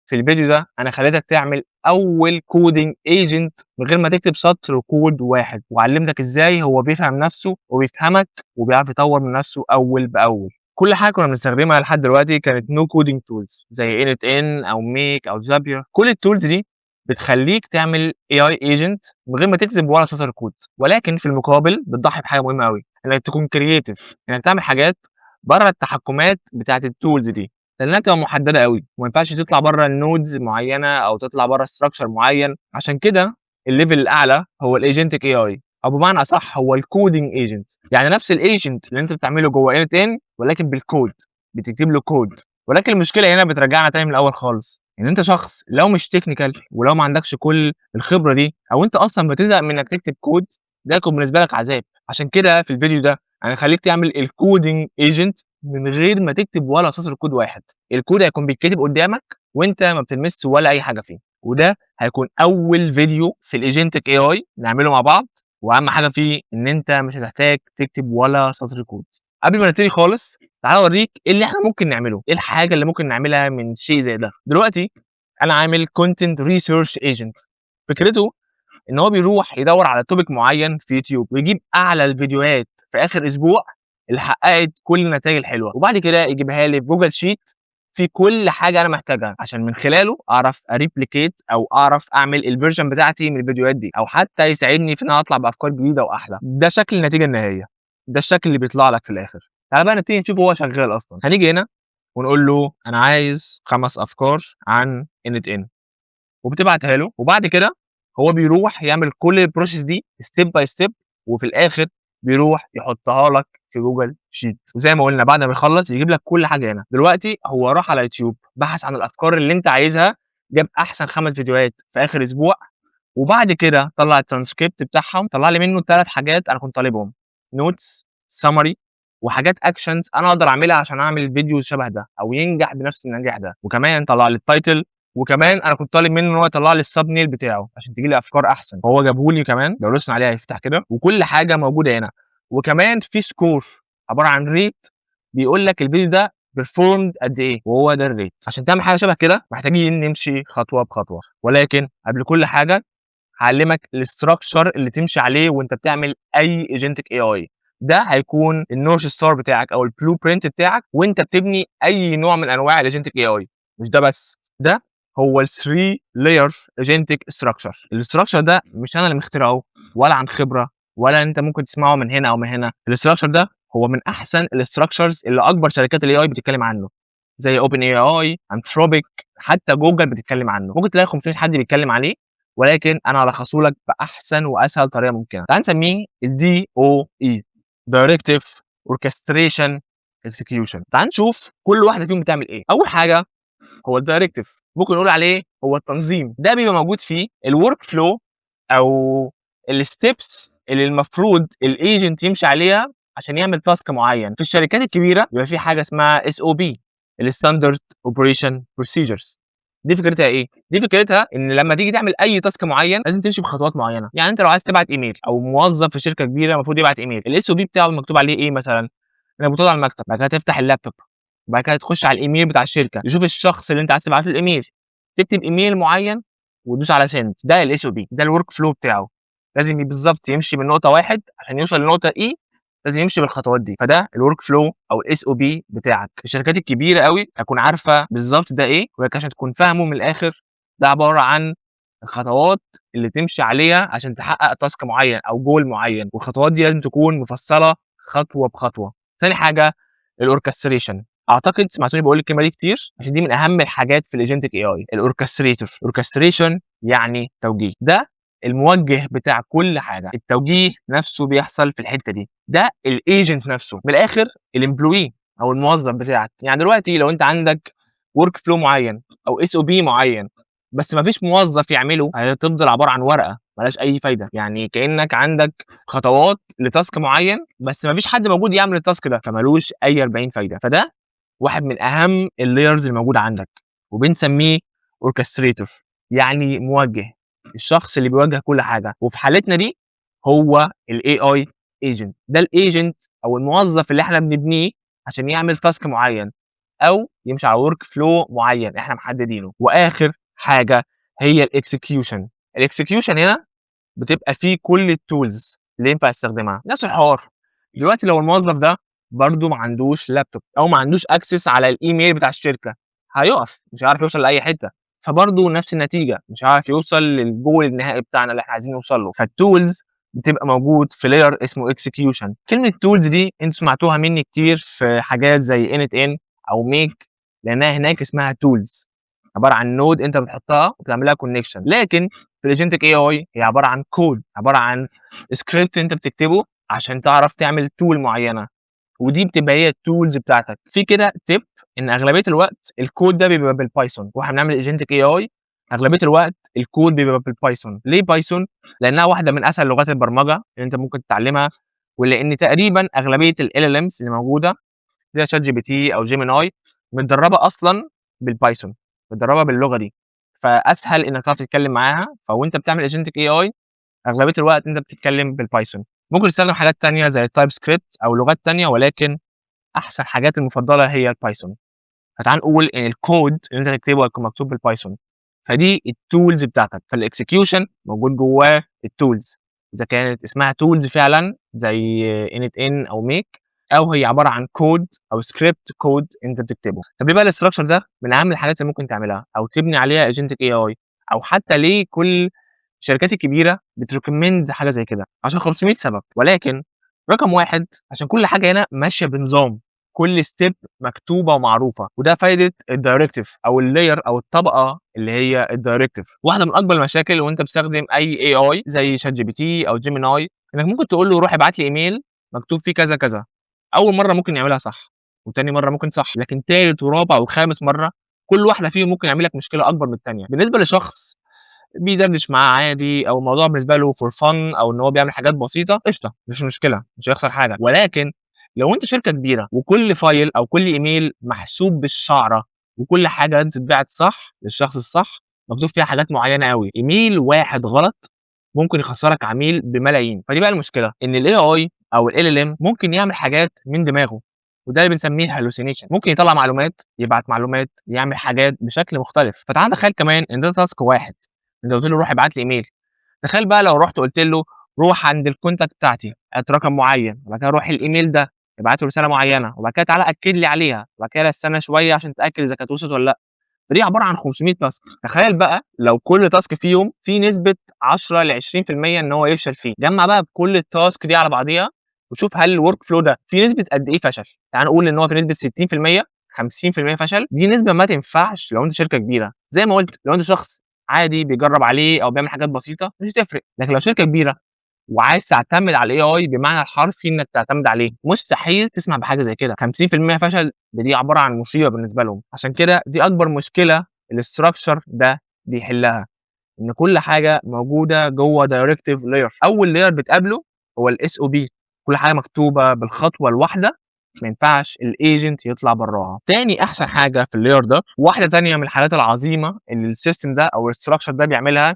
في الفيديو ده انا خليتك تعمل اول كودينج ايجنت من غير ما تكتب سطر كود واحد، وعلمتك ازاي هو بيفهم نفسه وبيفهمك وبيعرف يطور من نفسه اول باول. كل حاجه كنا بنستخدمها لحد دلوقتي كانت نو كودينج تولز زي انت ان او ميك او زابير. كل التولز دي بتخليك تعمل اي اي ايجنت من غير ما تكتب ولا سطر كود، ولكن في المقابل بتضحي بحاجه مهمه قوي، انك تكون كرييتيف، انك تعمل حاجات بره التحكمات بتاعه التولز دي، لانها بتبقى محدده قوي وما ينفعش تطلع بره النودز معينه او تطلع بره ستراكشر معين. عشان كده الليفل الاعلى هو الايجنتيك اي اي، او بمعنى اصح هو الكودينج ايجنت، يعني نفس الايجنت اللي انت بتعمله جوه انت ان ولكن بالكود، بتكتب له كود. ولكن المشكله هنا بترجعنا تاني من الاول خالص، ان انت شخص لو مش تكنيكال ولو ما عندكش كل الخبره دي، او انت اصلا بتزهق من انك تكتب كود، ده يكون بالنسبه لك عذاب. عشان كده في الفيديو ده انا هخليك تعمل الكودينج ايجنت من غير ما تكتب ولا سطر كود واحد. الكود هيكون بيتكتب قدامك وانت ما بتلمس ولا اي حاجه فيه، وده هيكون اول فيديو في الايجنتيك اي اي نعمله مع بعض. واهم حاجه فيه ان انت مش هتحتاج تكتب ولا سطر كود. قبل ما نبتدي خالص تعال اوريك ايه اللي احنا ممكن نعمله، ايه الحاجه اللي ممكن نعملها من شيء زي ده. دلوقتي انا عامل كونتنت ريسيرش ايجنت. فكرته ان هو بيروح يدور على توبيك معين في يوتيوب ويجيب اعلى الفيديوهات في اخر اسبوع اللي حققت كل النتائج الحلوه، وبعد كده يجيبها لي في جوجل شيت في كل حاجه انا محتاجها، عشان من خلاله اعرف اريبليكيت او اعرف اعمل الفيرجن بتاعتي من الفيديوهات دي، او حتى يساعدني في ان انا اطلع بافكار جديده واحلى. ده شكل النتيجه النهائيه، ده الشكل اللي بيطلع لك في الاخر. تعال بقى نبتدي نشوف هو شغال اصلا. هنيجي هنا ونقول له انا عايز 5 افكار عن انت ان، وبتبعتها له، وبعد كده هو بيروح يعمل كل البروسيس دي ستيب باي ستيب، وفي الاخر بيروح يحطها لك في جوجل شيت. وزي ما قلنا بعد ما يخلص يجيب لك كل حاجه هنا. دلوقتي هو راح على يوتيوب بحث عن الافكار اللي انت عايزها، جاب احسن 5 فيديوهات في اخر اسبوع، وبعد كده طلع الترانسكريبت بتاعهم، طلع لي منه 3 حاجات انا كنت طالبهم: نوتس، سمري، وحاجات اكشنز انا اقدر اعملها عشان اعمل فيديو شبه ده او ينجح بنفس النجاح ده. وكمان طلع لي التايتل، وكمان انا كنت طالب منه ان هو يطلع لي السب نيل بتاعه عشان تجي لي افكار احسن، هو جابه لي كمان لو دوسنا عليها هيفتح كده، وكل حاجه موجوده هنا. وكمان في سكور عباره عن ريت بيقول لك الفيديو ده بيرفورمد قد ايه، وهو ده الريت. عشان تعمل حاجه شبه كده محتاجين نمشي خطوه بخطوه، ولكن قبل كل حاجه هعلمك الاستراكشر اللي تمشي عليه وانت بتعمل اي ايجنتيك اي اي. ده هيكون النورث ستار بتاعك او البلو برنت بتاعك وانت بتبني اي نوع من انواع الايجنتيك اي اي. مش ده بس، ده هو ال 3 لاير ايجنتيك ستراكشر. الاستراكشر ده مش انا اللي مخترعه ولا عن خبره ولا انت ممكن تسمعه من هنا او من هنا. الاستراكشر ده هو من احسن الاستراكشرز اللي اكبر شركات الاي اي بتتكلم عنه، زي اوبن اي اي، انثروبيك، حتى جوجل بتتكلم عنه. ممكن تلاقي 500 حد بيتكلم عليه، ولكن انا هلخصه لك باحسن واسهل طريقه ممكنه. تعال نسميه الدي او اي، دايركتيف اوركستريشن اكسكيوشن. تعال نشوف كل واحده فيهم بتعمل ايه. اول حاجه هو الدايركتيف، ممكن نقول عليه هو التنظيم. ده بيبقى موجود فيه الورك فلو او الستبس اللي المفروض الايجنت يمشي عليها عشان يعمل تاسك معين. في الشركات الكبيره بيبقى في حاجه اسمها اس او بي، الستاندرد اوبريشن بروسيجرز. دي فكرتها ايه؟ دي فكرتها ان لما تيجي تعمل اي تاسك معين لازم تمشي بخطوات معينه. يعني انت لو عايز تبعت ايميل، او موظف في شركه كبيره المفروض يبعت ايميل، الاس او بي بتاعه مكتوب عليه ايه مثلا؟ انك بتقعد على المكتب، بعد كده تفتح اللابتوب، وبعد كده تخش على الايميل بتاع الشركه، تشوف الشخص اللي انت عايز تبعت له الايميل، تكتب ايميل معين وتدوس على سند. ده الاس او بي، ده الورك فلو بتاعه. لازم بالظبط يمشي من نقطه واحد عشان يوصل لنقطه اي، لازم يمشي بالخطوات دي. فده الورك فلو او الاس او بي بتاعك. الشركات الكبيره قوي هتكون عارفه بالظبط ده ايه، ولكن عشان تكون فاهمه من الاخر، ده عباره عن الخطوات اللي تمشي عليها عشان تحقق تاسك معين او جول معين، والخطوات دي لازم تكون مفصله خطوه بخطوه. ثاني حاجه الاوركستريشن. اعتقد سمعتوني بقول الكلمه دي كتير عشان دي من اهم الحاجات في الايجنتيك اي اي. الاوركستريتور، اوركستريشن يعني توجيه، ده الموجه بتاع كل حاجه. التوجيه نفسه بيحصل في الحته دي. ده الايجنت نفسه، من الاخر الامبلوي او الموظف بتاعك. يعني دلوقتي لو انت عندك ورك فلو معين او اس او بي معين بس ما فيش موظف يعمله، هتفضل عباره عن ورقه ملهاش اي فايده. يعني كانك عندك خطوات لتاسك معين بس ما فيش حد موجود يعمل التاسك ده، فمالوش اي 40 فايده. فده واحد من اهم اللايرز الموجوده عندك، وبنسميه اوركستريتور، يعني موجه، الشخص اللي بيوجه كل حاجه. وفي حالتنا دي هو الاي اي ايجنت. ده الايجنت او الموظف اللي احنا بنبنيه عشان يعمل تاسك معين، او يمشي على ورك فلو معين احنا محددينه. واخر حاجه هي الاكسكيوشن. الاكسكيوشن هنا بتبقى فيه كل التولز اللي ينفع يستخدمها. نفس الحوار دلوقتي لو الموظف ده برضو ما عندوش لابتوب او ما عندوش اكسس على الايميل بتاع الشركه، هيقف مش هيعرف يوصل لاي حته، فبرضو نفس النتيجه مش هيعرف يوصل للجول النهائي بتاعنا اللي احنا عايزين نوصل له. فالتولز بتبقى موجود في لاير اسمه اكسكيوشن. كلمه تولز دي انتوا سمعتوها مني كتير في حاجات زي انت ان او ميك، لانها هناك اسمها تولز، عباره عن نود انت بتحطها وبتعملها كونكشن. لكن في الاجنتك اي اي هي عباره عن كود، عباره عن سكريبت انت بتكتبه عشان تعرف تعمل تول معينه، ودي بتبقى هي التولز بتاعتك. في كده تيب ان اغلبيه الوقت الكود ده بيبقى بالبايثون، واحنا بنعمل ايجنتك اي اي اغلبيه الوقت الكود بيبقى بالبايثون. ليه بايثون؟ لانها واحده من اسهل لغات البرمجه اللي انت ممكن تتعلمها، ولان تقريبا اغلبيه ال ال امز اللي موجوده زي شات جي بي تي او جيميناي متدربه اصلا بالبايثون، متدربه باللغه دي، فاسهل انك تعرف تتكلم معاها. فوانت بتعمل ايجنتك اي اي اغلبيه الوقت انت بتتكلم بالبايثون. ممكن تستخدم حاجات تانية زي التايب سكريبت او لغات تانية، ولكن احسن حاجات المفضله هي البايثون. فتعال نقول ان الكود اللي انت تكتبه هيكون مكتوب بالبايثون، فدي التولز بتاعتك. فالاكسكيوشن موجود جواه التولز، اذا كانت اسمها تولز فعلا زي انت ان او ميك، او هي عباره عن كود او سكريبت كود انت بتكتبه. طب ليه بقى الاستراكشر ده من اهم الحاجات اللي ممكن تعملها او تبني عليها ايجنتك اي اي؟ او حتى ليه كل الشركات الكبيره بتريكومند حاجه زي كده؟ عشان 500 سبب، ولكن رقم واحد عشان كل حاجه هنا ماشيه بنظام، كل ستيب مكتوبه ومعروفه. وده فايده الدايركتيف او اللاير او الطبقه اللي هي الدايركتيف. واحده من اكبر المشاكل وانت بتستخدم اي اي زي شات جي بي تي او جيميناي انك ممكن تقول له روح ابعت لي ايميل مكتوب فيه كذا كذا. اول مره ممكن يعملها صح، وتاني مره ممكن صح، لكن تالت ورابع وخامس مره كل واحده فيهم ممكن يعمل لك مشكله اكبر من الثانيه. بالنسبه لشخص بيدردش معاه عادي او الموضوع بالنسبه له فور فن او ان هو بيعمل حاجات بسيطه، قشطه مش مشكله، مش هيخسر حاجه. ولكن لو انت شركه كبيره وكل فايل او كل ايميل محسوب بالشعره وكل حاجه انت تتبعت صح للشخص الصح، مكتوب فيها حاجات معينه قوي، ايميل واحد غلط ممكن يخسرك عميل بملايين. فدي بقى المشكله، ان الاي اي او ال ام ممكن يعمل حاجات من دماغه، وده اللي بنسميه هالوسينيشن. ممكن يطلع معلومات، يبعت معلومات، يعمل حاجات بشكل مختلف. فتعال نتخيل كمان ان ده تاسك واحد انت قلت له روح ابعت لي ايميل. تخيل بقى لو رحت قلت له روح عند الكونتاكت بتاعتي هات رقم معين، وبعد كده روح الايميل ده ابعت له رساله معينه، وبعد كده تعالى اكد لي عليها، وبعد كده استنى شويه عشان تتاكد اذا كانت وصلت ولا لا. فدي عباره عن 500 تاسك. تخيل بقى لو كل تاسك فيهم في نسبه 10 ل 20% ان هو يفشل فيه. جمع بقى بكل التاسك دي على بعضيها وشوف هل الورك فلو ده في نسبه قد ايه فشل. تعال نقول ان هو في نسبه 60%، 50% فشل. دي نسبه ما تنفعش لو انت شركه كبيره. زي ما قلت لو انت شخص عادي بيجرب عليه او بيعمل حاجات بسيطه مش هتفرق، لكن لو شركه كبيره وعايز تعتمد على الاي اي بمعنى الحرفي انك تعتمد عليه، مستحيل تسمع بحاجه زي كده. 50% فشل دي عباره عن مصيبه بالنسبه لهم. عشان كده دي اكبر مشكله الاستراكشر ده بيحلها، ان كل حاجه موجوده جوه دايركتيف لاير. اول لاير بتقابله هو الاس او بي، كل حاجه مكتوبه بالخطوه الواحده، ما ينفعش الايجنت يطلع براها. تاني احسن حاجه في اللاير ده، واحده تانية من الحالات العظيمه اللي السيستم ده او الاستراكشر ده بيعملها،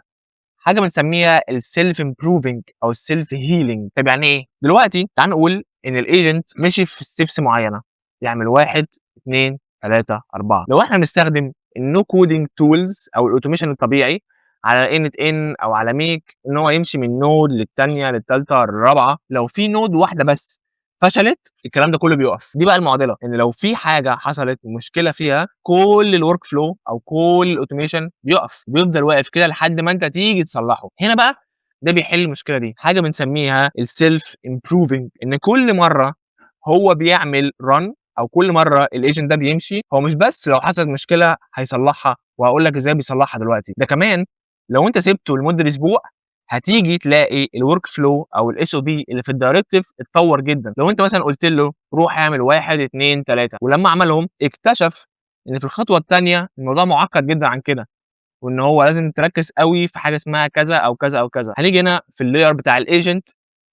حاجه بنسميها السيلف امبروفنج او السيلف هيلينج. طب يعني ايه؟ دلوقتي تعال نقول ان الايجنت مشي في ستيبس معينه، يعمل 1 2 3 4. لو احنا بنستخدم النو كودينج تولز او الاوتوميشن الطبيعي على ان او على ميك، ان هو يمشي من نود للثانيه للثالثه للرابعه، لو في نود واحده بس فشلت الكلام ده كله بيقف. دي بقى المعضله، ان لو في حاجه حصلت مشكله فيها كل الورك فلو او كل الاوتوميشن بيقف، بيفضل واقف كده لحد ما انت تيجي تصلحه. هنا بقى ده بيحل المشكله دي، حاجه بنسميها السيلف امبروفنج. ان كل مره هو بيعمل رن او كل مره الايجنت ده بيمشي، هو مش بس لو حصلت مشكله هيصلحها، وهقول لك ازاي بيصلحها دلوقتي، ده كمان لو انت سبته لمده اسبوع هتيجي تلاقي الورك فلو او الاس او بي اللي في الدايركتيف اتطور جدا. لو انت مثلا قلت له روح اعمل 1 2 3، ولما عملهم اكتشف ان في الخطوه الثانيه الموضوع معقد جدا عن كده، وان هو لازم تركز قوي في حاجه اسمها كذا او كذا او كذا. هنيجي هنا في اللاير بتاع الايجنت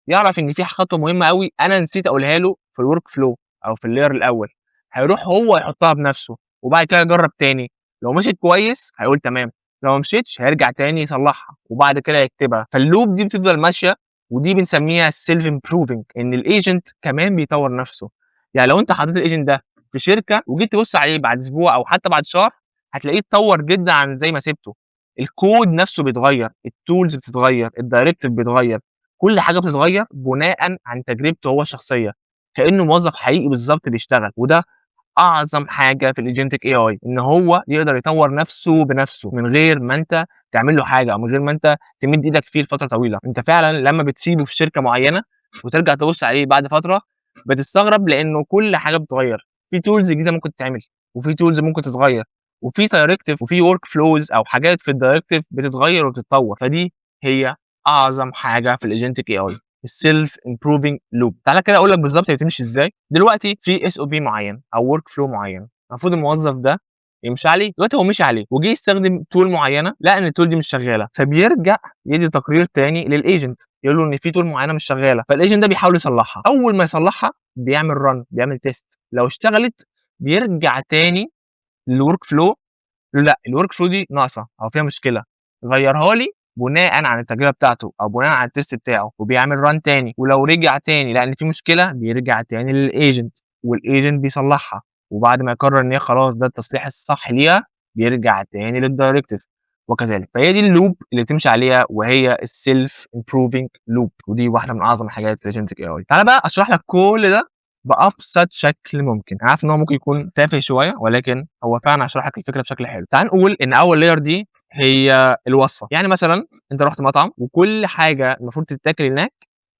يعرف ان في خطوه مهمه قوي انا نسيت اقولها له في الورك فلو او في اللاير الاول، هيروح هو يحطها بنفسه وبعد كده يجرب تاني. لو مشيت كويس هيقول تمام، لو ما مشيتش هيرجع تاني يصلحها وبعد كده يكتبها. فاللوب دي بتفضل ماشيه، ودي بنسميها السيلف امبروفنج، ان الايجنت كمان بيطور نفسه. يعني لو انت حطيت الايجنت ده في شركه وجيت تبص عليه بعد اسبوع او حتى بعد شهر، هتلاقيه اتطور جدا عن زي ما سبته. الكود نفسه بيتغير، التولز بتتغير، الدايركتيف بيتغير، كل حاجه بتتغير بناء عن تجربته هو الشخصيه، كانه موظف حقيقي بالظبط بيشتغل. وده اعظم حاجه في الايجنتيك اي اي، ان هو يقدر يطور نفسه بنفسه من غير ما انت تعمل له حاجه، او من غير ما انت تمد ايدك فيه لفتره طويله. انت فعلا لما بتسيبه في شركه معينه وترجع تبص عليه بعد فتره بتستغرب، لانه كل حاجه بتتغير، في تولز جديده ممكن تتعمل، وفي تولز ممكن تتغير، وفي دايركتيف وفي ورك فلوز او حاجات في الدايركتيف بتتغير وبتتطور. فدي هي اعظم حاجه في الايجنتيك اي اي، السيلف امبروفينج لوب. تعالى كده اقول لك بالظبط هي بتمشي ازاي. دلوقتي في اس او بي معين او ورك فلو معين، المفروض الموظف ده يمشي عليه. دلوقتي هو مشي عليه وجي يستخدم تول معينه، لقى ان التول دي مش شغاله، فبيرجع يدي تقرير تاني للايجنت يقول له ان في تول معينه مش شغاله، فالايجنت ده بيحاول يصلحها. اول ما يصلحها بيعمل رن، بيعمل تيست، لو اشتغلت بيرجع تاني للورك فلو، لا الورك فلو دي ناقصه او فيها مشكله، غيرها لي بناء عن التجربه بتاعته او بناء على التيست بتاعه، وبيعمل ران تاني. ولو رجع تاني لان في مشكله بيرجع تاني للايجنت، والايجنت بيصلحها، وبعد ما يقرر ان هي خلاص ده التصليح الصح ليها بيرجع تاني للدايركتيف، وكذلك. فهي دي اللوب اللي بتمشي عليها، وهي السيلف امبروفينج لوب، ودي واحده من اعظم الحاجات في الاجنتيك اي اي. تعالى بقى اشرح لك كل ده بابسط شكل ممكن. انا عارف ان هو ممكن يكون تافه شويه، ولكن هو فعلا هشرح لك الفكره بشكل حلو. تعال نقول ان اول لاير دي هي الوصفه. يعني مثلا انت رحت مطعم وكل حاجه المفروض تتاكل هناك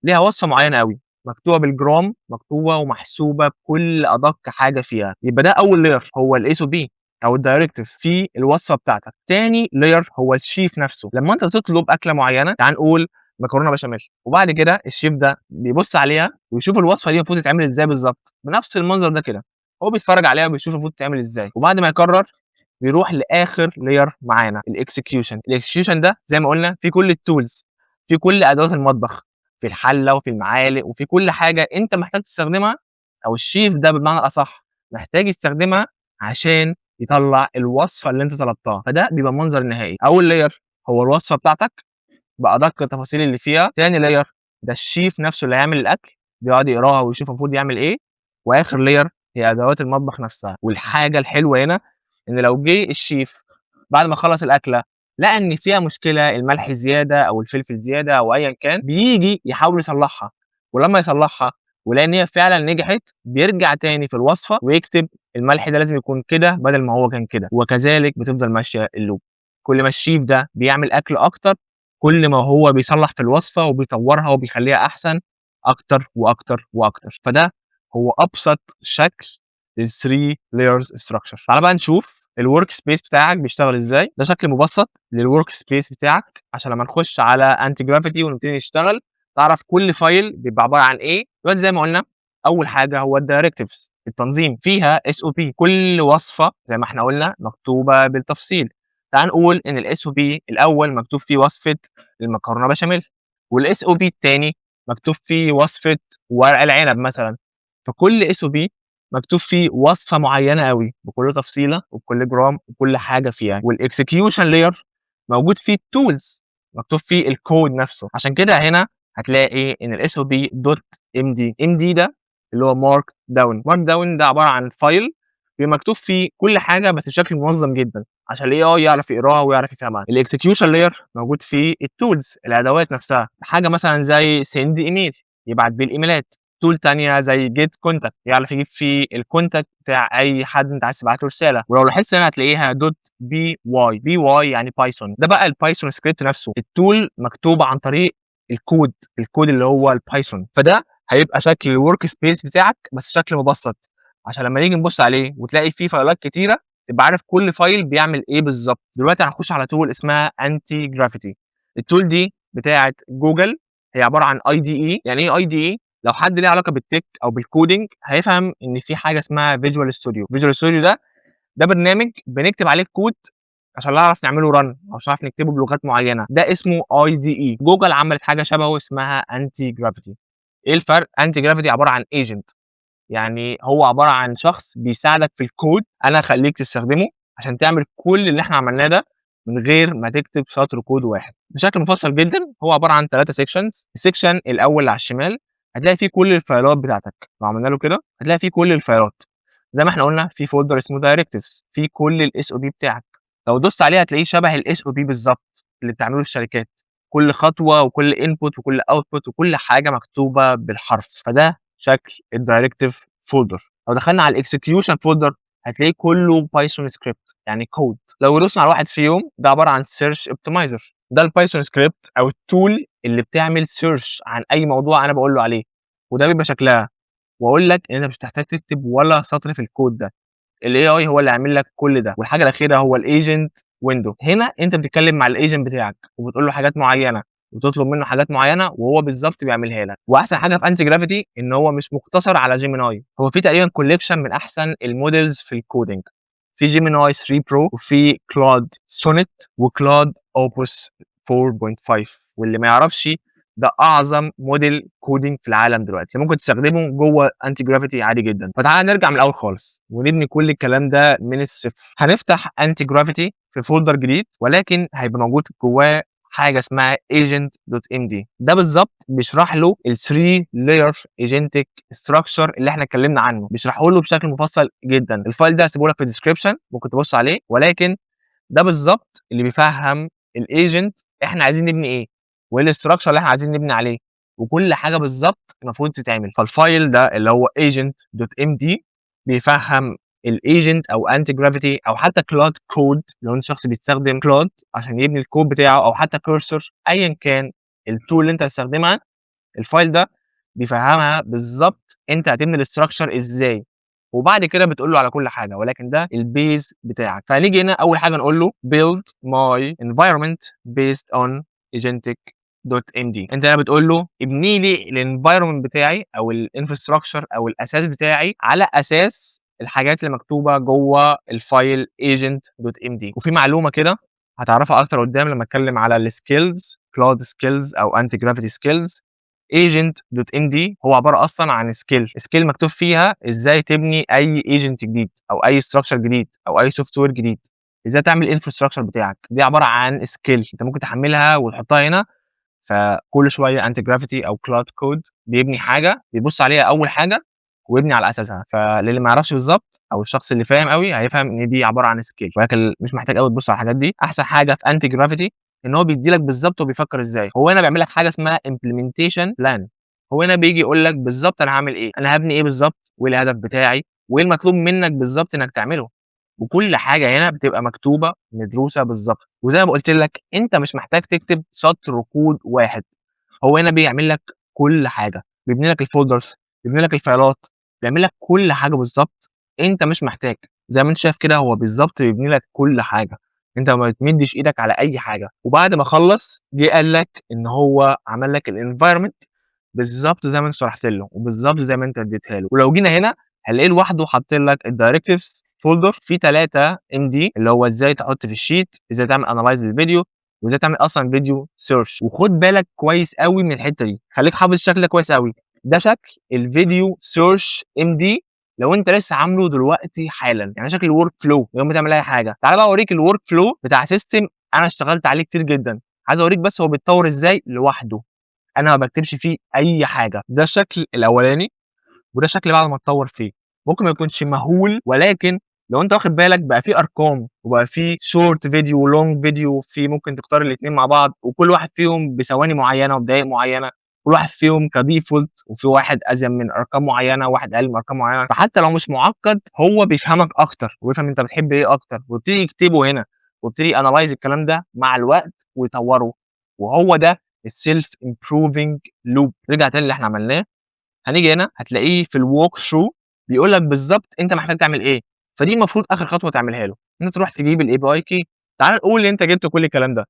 ليها وصفه معينه قوي، مكتوبه بالجرام، مكتوبه ومحسوبه بكل ادق حاجه فيها. يبقى ده اول لاير، هو الاس او بي او الدايركتيف في الوصفه بتاعتك. تاني لاير هو الشيف نفسه. لما انت تطلب اكله معينه، تعال نقول مكرونه بشاميل، وبعد كده الشيف ده بيبص عليها ويشوف الوصفه دي المفروض تتعمل ازاي بالظبط، بنفس المنظر ده كده، هو بيتفرج عليها وبيشوف المفروض تتعمل ازاي، وبعد ما يقرر بيروح لاخر لاير معانا، الاكسكيوشن. الاكسكيوشن ده زي ما قلنا في كل التولز، في كل ادوات المطبخ، في الحله وفي المعالق وفي كل حاجه انت محتاج تستخدمها، او الشيف ده بمعنى اصح محتاج يستخدمها عشان يطلع الوصفه اللي انت طلبتها. فده بيبقى المنظر النهائي. اول لاير هو الوصفه بتاعتك بأدق التفاصيل اللي فيها، تاني لاير ده الشيف نفسه اللي هيعمل الاكل بيقعد يقراها ويشوف المفروض يعمل ايه، واخر لاير هي ادوات المطبخ نفسها. والحاجه الحلوه هنا ان لو جه الشيف بعد ما خلص الاكله لقى ان فيها مشكله، الملح زياده او الفلفل زياده او ايا كان، بيجي يحاول يصلحها، ولما يصلحها ولقى ان هي فعلا نجحت بيرجع تاني في الوصفه ويكتب الملح ده لازم يكون كده بدل ما هو كان كده، وكذلك بتفضل ماشيه اللوب. كل ما الشيف ده بيعمل اكل اكتر، كل ما هو بيصلح في الوصفه وبيطورها وبيخليها احسن اكتر واكتر واكتر. فده هو ابسط شكل لل 3 layers structure. تعالى بقى نشوف الورك سبيس بتاعك بيشتغل ازاي. ده شكل مبسط للورك سبيس بتاعك عشان لما نخش على انتي جرافيتي ونبتدي نشتغل تعرف كل فايل بيبقى عباره عن ايه. دلوقتي زي ما قلنا اول حاجه هو الدايركتيفز، التنظيم، فيها اس او بي، كل وصفه زي ما احنا قلنا مكتوبه بالتفصيل. تعال نقول ان الاس او بي الاول مكتوب فيه وصفه المكرونه بشاميل، والاس او بي الثاني مكتوب فيه وصفه ورق العنب مثلا. فكل اس او بي مكتوب فيه وصفه معينه قوي بكل تفصيله وبكل جرام وكل حاجه فيها. والاكسكيوشن لاير موجود فيه التولز، مكتوب فيه الكود نفسه. عشان كده هنا هتلاقي ان الاس او بي دوت ام دي. ام دي ده اللي هو مارك داون. مارك داون ده عباره عن فايل بيبقى مكتوب فيه كل حاجه بس بشكل منظم جدا عشان الاي اي يعرف يقراها ويعرف يفهمها. الاكسكيوشن لاير موجود فيه التولز، الادوات نفسها، حاجه مثلا زي سند ايميل يبعت بيه الايميلات، تول تانية زي جيت كونتاكت يعرف يجيب فيه الكونتاكت بتاع اي حد انت عايز تبعت له رساله. ولو لاحظت هنا هتلاقيها دوت بي واي. بي واي يعني بايثون. ده بقى البايثون سكريبت نفسه، التول مكتوبه عن طريق الكود اللي هو البايثون. فده هيبقى شكل الورك سبيس بتاعك بس شكل مبسط، عشان لما نيجي نبص عليه وتلاقي فيه فايلات كتيره تبقى عارف كل فايل بيعمل ايه بالظبط. دلوقتي هنخش على تول اسمها انتي جرافيتي. التول دي بتاعه جوجل، هي عباره عن اي دي اي. يعني ايه اي دي اي؟ لو حد ليه علاقه بالتك او بالكودينج هيفهم ان في حاجه اسمها فيجوال ستوديو. فيجوال ستوديو ده برنامج بنكتب عليه الكود عشان نعرف نعمله رن او عشان نعرف نكتبه بلغات معينه، ده اسمه اي دي اي. جوجل عملت حاجه شبهه اسمها انتي جرافيتي. ايه الفرق؟ انتي جرافيتي عباره عن ايجنت، يعني هو عباره عن شخص بيساعدك في الكود، انا اخليك تستخدمه عشان تعمل كل اللي احنا عملناه ده من غير ما تكتب سطر كود واحد. بشكل مفصل جدا هو عباره عن 3 سيكشنز. السيكشن الاول اللي على الشمال هتلاقي فيه كل الفايلات بتاعتك، لو عملنا له كده هتلاقي فيه كل الفايلات. زي ما احنا قلنا في فولدر اسمه دايركتيفز في كل الاس او بي بتاعك، لو دوست عليه هتلاقيه شبه الاس او بي بالظبط اللي بتعمله الشركات، كل خطوه وكل انبوت وكل اوتبوت وكل حاجه مكتوبه بالحرف، فده شكل الدايركتيف فولدر. لو دخلنا على الاكسكيوشن فولدر هتلاقيه كله بايثون سكريبت يعني كود. لو دوسنا على واحد فيهم ده عباره عن سيرش اوبتمايزر، ده البايثون سكريبت او التول اللي بتعمل سيرش عن اي موضوع انا بقول له عليه، وده بيبقى شكلها. واقول لك ان انت مش هتحتاج تكتب ولا سطر في الكود ده، الاي اي هو اللي هيعمل لك كل ده. والحاجه الاخيره هو الايجنت ويندو، هنا انت بتتكلم مع الايجنت بتاعك وبتقول له حاجات معينه وتطلب منه حاجات معينه وهو بالظبط بيعملها لك. واحسن حاجه في انتي جرافيتي ان هو مش مقتصر على جيميناي، هو في تقريبا كوليكشن من احسن المودلز في الكودينج، في جيميناي 3 برو وفي كلود سونيت وكلود اوبوس 4.5، واللي ما يعرفش ده اعظم موديل كودينج في العالم دلوقتي، ممكن تستخدمه جوه انتي جرافيتي عادي جدا. فتعالى نرجع من الاول خالص ونبني كل الكلام ده من الصفر. هنفتح انتي جرافيتي في فولدر جديد، ولكن هيبقى موجود جواه حاجه اسمها agent.md، ده بالظبط بيشرح له ال 3 layer agentic structure اللي احنا اتكلمنا عنه، بيشرحه له بشكل مفصل جدا. الفايل ده هسيبه لك في الديسكربشن ممكن تبص عليه، ولكن ده بالظبط اللي بيفهم الايجنت احنا عايزين نبني ايه وايه الاستراكشر اللي احنا عايزين نبني عليه وكل حاجه بالظبط المفروض تتعمل. فالفايل ده اللي هو agent.md بيفهم الايجنت او انتي جرافيتي او حتى كلود كود لو انت شخص بيستخدم كلود عشان يبني الكود بتاعه، او حتى كورسور، ايا كان التول اللي انت هتستخدمها. الفايل ده بيفهمها بالظبط انت هتبني الاستراكشر ازاي، وبعد كده بتقول له على كل حاجه، ولكن ده البيز بتاعك. فهنيجي هنا اول حاجه نقول له build my environment based on agentic.md. انت هنا بتقول له ابني لي الانفايرمنت بتاعي او الانفراستراكشر او الاساس بتاعي على اساس الحاجات اللي مكتوبه جوه الفايل agent.md. وفي معلومه كده هتعرفها اكتر قدام لما اتكلم على السكيلز، كلاود سكيلز او انتي جرافيتي سكيلز. agent.md هو عباره اصلا عن سكيل مكتوب فيها ازاي تبني اي ايجنت جديد او اي ستراكشر جديد او اي سوفت وير جديد، ازاي تعمل الانفراستراكشر بتاعك. دي عباره عن سكيل انت ممكن تحملها وتحطها هنا. فكل شويه انتي جرافيتي او كلاود كود بيبني حاجه بيبص عليها اول حاجه ويبني على اساسها. فللي ما يعرفش بالظبط او الشخص اللي فاهم قوي هيفهم ان دي عباره عن سكيل، ولكن مش محتاج قوي تبص على الحاجات دي. احسن حاجه في انتي جرافيتي ان هو بيدي لك بالظبط هو بيفكر ازاي. هو هنا بيعمل لك حاجه اسمها implementation plan، هو هنا بيجي يقول لك بالظبط انا هعمل ايه، انا هبني ايه بالظبط، وايه الهدف بتاعي، وايه المطلوب منك بالظبط انك تعمله. وكل حاجه هنا بتبقى مكتوبه مدروسه بالظبط. وزي ما قلت لك انت مش محتاج تكتب سطر كود واحد، هو هنا بيعمل لك كل حاجه، بيبني لك الفولدرز، بيبني لك الفايلات، بيعمل لك كل حاجه بالظبط. انت مش محتاج، زي ما انت شايف كده هو بالظبط بيبني لك كل حاجه، انت ما تمدش ايدك على اي حاجه. وبعد ما خلص جه قال لك ان هو عمل لك الانفايرمنت بالظبط زي ما انت شرحت له وبالظبط زي ما انت اديتها له. ولو جينا هنا هنلاقيه لوحده حاطط لك الدايركتيفز فولدر فيه 3 ام دي اللي هو ازاي تحط في الشيت، ازاي تعمل انالايز للفيديو، وازاي تعمل اصلا فيديو سيرش. وخد بالك كويس قوي من الحته دي، خليك حافظ الشكل ده كويس قوي، ده شكل الفيديو سيرش ام دي لو انت لسه عامله دلوقتي حالا، يعني شكل الورك فلو يوم ما تعمل اي حاجه. تعال بقى اوريك الورك فلو بتاع سيستم انا اشتغلت عليه كتير جدا، عايز اوريك بس هو بيتطور ازاي لوحده، انا ما بكتبش فيه اي حاجه. ده الشكل الاولاني وده شكل بعد ما اتطور فيه، ممكن ما يكونش مهول، ولكن لو انت واخد بالك بقى فيه ارقام وبقى فيه شورت فيديو ولونج فيديو، في ممكن تختار الاثنين مع بعض وكل واحد فيهم بثواني معينه وبدقائق معينه، كل واحد فيهم كديفولت، وفي واحد ازيد من ارقام معينه وواحد اقل من ارقام معينه. فحتى لو مش معقد هو بيفهمك اكتر ويفهم انت بتحب ايه اكتر، ويبتدي يكتبه هنا ويبتدي انالايز الكلام ده مع الوقت ويطوره. وهو ده السيلف امبروفنج لوب. رجع تاني اللي احنا عملناه، هنيجي هنا هتلاقيه في الووك ثرو بيقول لك بالظبط انت محتاج تعمل ايه. فدي المفروض اخر خطوه تعملها له، ان انت تروح تجيب الاي بي اي كي. تعال نقول ان انت جبت كل الكلام ده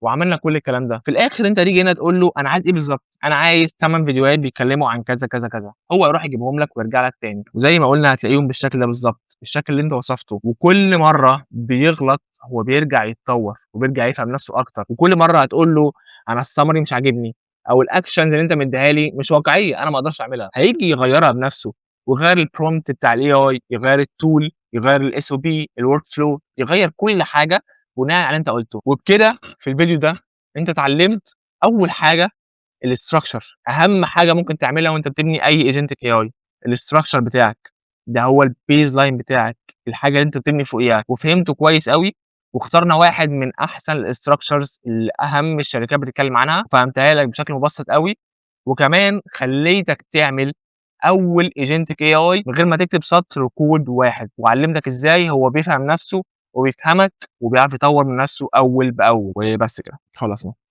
وعملنا كل الكلام ده، في الاخر انت تيجي هنا تقول له انا عايز ايه بالظبط، انا عايز 8 فيديوهات بيتكلموا عن كذا كذا كذا، هو يروح يجيبهم لك ويرجع لك تاني. وزي ما قلنا هتلاقيهم بالشكل ده بالظبط، الشكل اللي انت وصفته. وكل مره بيغلط هو بيرجع يتطور وبيرجع يفهم نفسه اكتر، وكل مره هتقول له انا السمري مش عاجبني او الاكشنز اللي انت مديها لي مش واقعيه انا ما اقدرش اعملها، هيجي يغيرها بنفسه ويغير البرومبت بتاع الاي اي، يغير التول، يغير الاس او بي، الورك فلو، يغير كل حاجه بناء على اللي انت قلته. وبكده في الفيديو ده انت اتعلمت اول حاجه الاستراكشر، اهم حاجه ممكن تعملها وانت بتبني اي ايجنتك اي اي، الاستراكشر بتاعك. ده هو البيز لاين بتاعك، الحاجة اللي أنت بتبني فوقيها، وفهمته كويس أوي، واخترنا واحد من أحسن الstructures اللي أهم الشركات بتتكلم عنها، وفهمتها لك بشكل مبسط أوي، وكمان خليتك تعمل أول agentic AI من غير ما تكتب سطر كود واحد، وعلمتك إزاي هو بيفهم نفسه وبيفهمك وبيعرف يطور من نفسه أول بأول، وبس كده خلاص.